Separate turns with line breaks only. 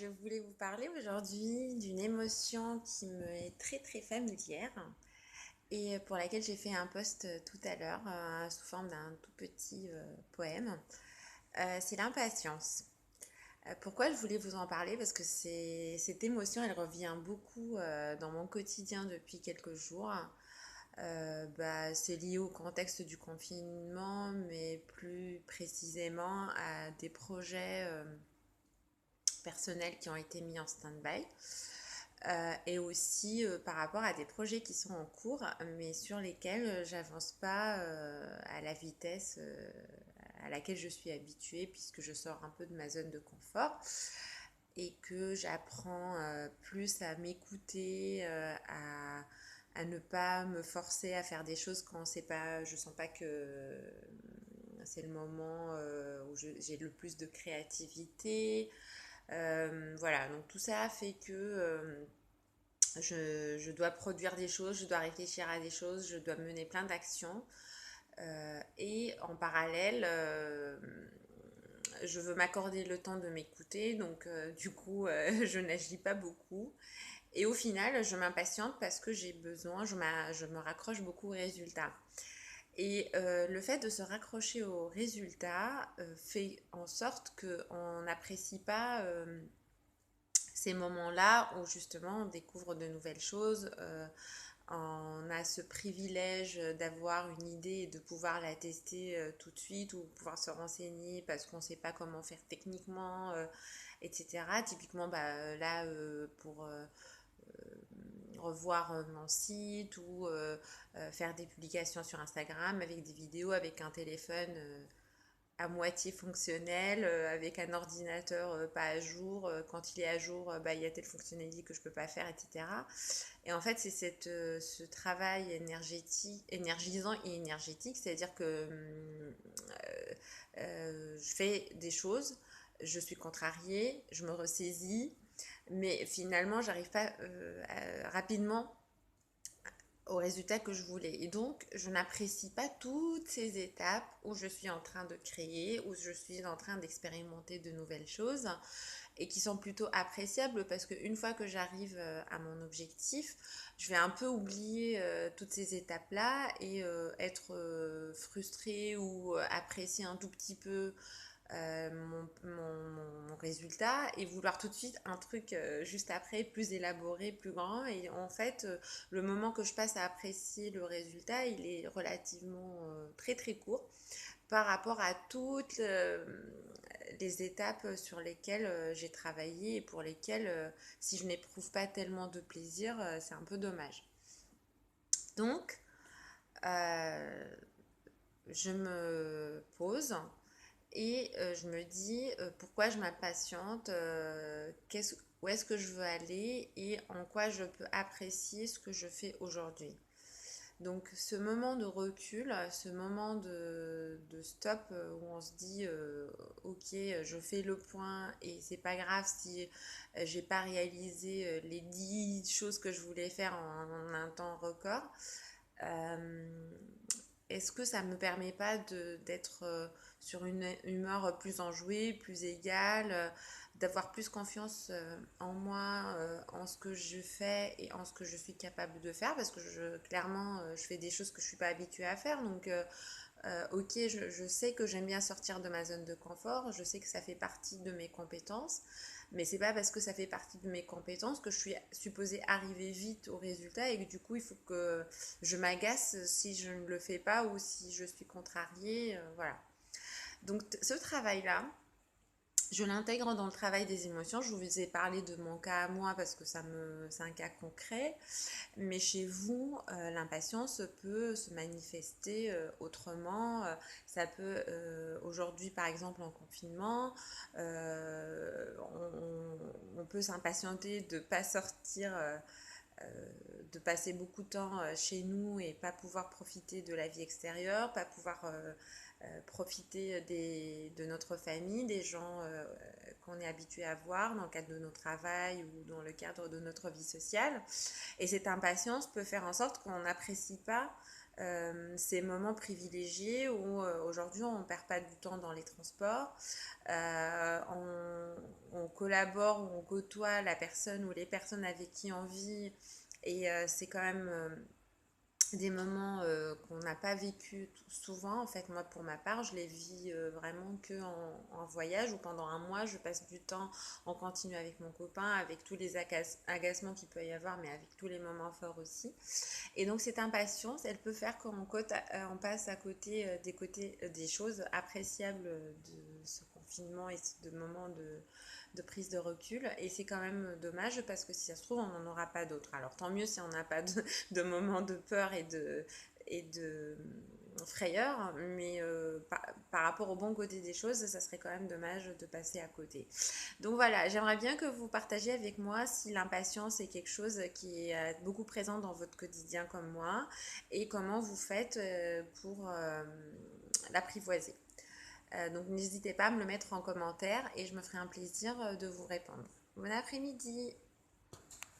Je voulais vous parler aujourd'hui d'une émotion qui me est très très familière et pour laquelle j'ai fait un post tout à l'heure sous forme d'un tout petit poème. C'est l'impatience. Pourquoi je voulais vous en parler? Parce que cette émotion, elle revient beaucoup dans mon quotidien depuis quelques jours. C'est lié au contexte du confinement, mais plus précisément à des projets personnels qui ont été mis en stand-by. Et aussi par rapport à des projets qui sont en cours, mais sur lesquels j'avance pas à la vitesse à laquelle je suis habituée, puisque je sors un peu de ma zone de confort et que j'apprends plus à m'écouter, à ne pas me forcer à faire des choses quand c'est pas, je sens pas que c'est le moment où j'ai le plus de créativité. Voilà, donc tout ça fait que je dois produire des choses, je dois réfléchir à des choses, je dois mener plein d'actions. Et en parallèle, je veux m'accorder le temps de m'écouter, donc du coup, je n'agis pas beaucoup. Et au final, je m'impatiente parce que j'ai besoin, je me raccroche beaucoup aux résultats. Et le fait de se raccrocher aux résultats fait en sorte qu'on n'apprécie pas ces moments-là où justement on découvre de nouvelles choses, on a ce privilège d'avoir une idée et de pouvoir la tester tout de suite ou pouvoir se renseigner parce qu'on ne sait pas comment faire techniquement, etc. Typiquement, là, pour revoir mon site ou faire des publications sur Instagram avec des vidéos avec un téléphone à moitié fonctionnel, avec un ordinateur pas à jour. Quand il est à jour, il y a telle fonctionnalité que je ne peux pas faire, etc. Et en fait, c'est ce travail énergisant et énergétique, c'est-à-dire que je fais des choses, je suis contrariée, je me ressaisis, mais finalement, j'arrive pas rapidement au résultat que je voulais. Et donc, je n'apprécie pas toutes ces étapes où je suis en train de créer, où je suis en train d'expérimenter de nouvelles choses et qui sont plutôt appréciables parce qu'une fois que j'arrive à mon objectif, je vais un peu oublier toutes ces étapes-là et être frustrée ou apprécier un tout petit peu mon résultat et vouloir tout de suite un truc juste après, plus élaboré, plus grand. Et en fait, le moment que je passe à apprécier le résultat, il est relativement très très court par rapport à toutes les étapes sur lesquelles j'ai travaillé et pour lesquelles, si je n'éprouve pas tellement de plaisir, c'est un peu dommage. Donc, euh, je me pose et je me dis pourquoi je m'impatiente, où est-ce que je veux aller et en quoi je peux apprécier ce que je fais aujourd'hui. Donc ce moment de recul, ce moment de stop où on se dit ok, je fais le point et c'est pas grave si j'ai pas réalisé les 10 choses que je voulais faire en un temps record. Euh, Est-ce que ça me permet pas d'être sur une humeur plus enjouée, plus égale, d'avoir plus confiance en moi, en ce que je fais et en ce que je suis capable de faire parce que clairement je fais des choses que je suis pas habituée à faire donc ok, je sais que j'aime bien sortir de ma zone de confort, je sais que ça fait partie de mes compétences, mais c'est pas parce que ça fait partie de mes compétences que je suis supposée arriver vite au résultat et que du coup il faut que je m'agace si je ne le fais pas ou si je suis contrariée, voilà. Donc ce travail-là, je l'intègre dans le travail des émotions. Je vous ai parlé de mon cas à moi parce que c'est un cas concret. Mais chez vous, l'impatience peut se manifester autrement. Ça peut, aujourd'hui par exemple en confinement, on peut s'impatienter de ne pas sortir, de passer beaucoup de temps chez nous et pas pouvoir profiter de la vie extérieure, pas pouvoir profiter de notre famille, des gens qu'on est habitué à voir dans le cadre de notre travail ou dans le cadre de notre vie sociale. Et cette impatience peut faire en sorte qu'on n'apprécie pas ces moments privilégiés où aujourd'hui on ne perd pas du temps dans les transports, on collabore ou on côtoie la personne ou les personnes avec qui on vit. Et c'est quand même des moments qu'on n'a pas vécu souvent. En fait, moi, pour ma part, je les vis vraiment que en voyage ou pendant un mois, je passe du temps en continu avec mon copain, avec tous les agacements qu'il peut y avoir, mais avec tous les moments forts aussi. Et donc, cette impatience, elle peut faire on passe à côté, des choses appréciables de ce confinement et de moments de prise de recul. Et c'est quand même dommage parce que si ça se trouve, on n'en aura pas d'autres. Alors, tant mieux si on n'a pas de moments de peur et de frayeur, mais par rapport au bon côté des choses, ça serait quand même dommage de passer à côté. Donc voilà, j'aimerais bien que vous partagiez avec moi si l'impatience est quelque chose qui est beaucoup présent dans votre quotidien comme moi et comment vous faites pour l'apprivoiser. Donc n'hésitez pas à me le mettre en commentaire et je me ferai un plaisir de vous répondre. Bon après-midi!